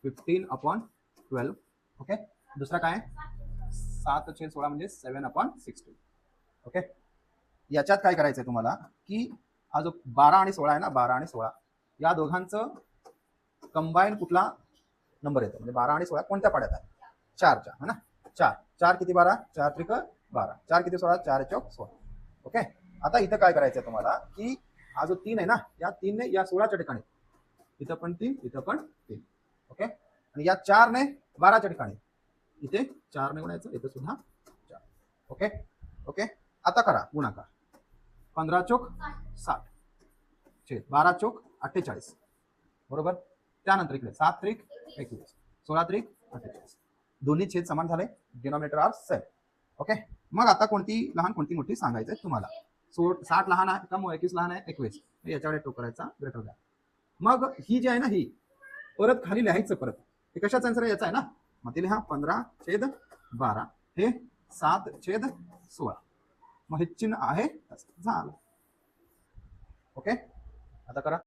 15/12. Okay. दुसरा काय 7/16 म्हणजे 7/16. ओके. याच्यात काय करायचंय तुम्हाला की हा जो 12 आणि 16 आहे ना, 12 आणि 16 या दोघांचं कंबाईन कुठला नंबर येतो, म्हणजे 12 आणि 16 कोणत्या पाड्यात आहे, 4च्या है ना. 4 किती 12, 4 त्रिक 12, 4 किती 16, 4 चौक 16. ओके. आता इथं काय करायचंय तुम्हाला की हा जो 3 आहे ना, या 3 ने या 16च्या ठिकाणी, इथं पण 3, इथं पण 3. ओके. आणि या 4 ने 12च्या ठिकाणी, इथे 4 ने गुणायचं, इथं सुद्धा 4. ओके. ओके. आता करा गुणाकार. 15 चौक 60 छेद 12 चौक 48. बरोबर. त्यानंतर इकडे 7 त्रिक 21, 16 त्रिक 48. दोन्ही छेद समान झाले, डिनॉमिनेटर आर सेम. ओके. मग आता कोणती लहान कोणती मोठी सांगायचंय तुम्हाला. 60 लहान आहे का 21 लहान आहे, 21 याच्याकडे टोक करायचा, ग्रेटर द्या. मग ही जी आहे ना, ही परत खाली लिहायचं. परत हे कशाचा आन्सर याचा आहे ना, मग ते लिहा 15/12 हे 7/16. मग हे चिन्ह आहे झालं. ओके. आता करा.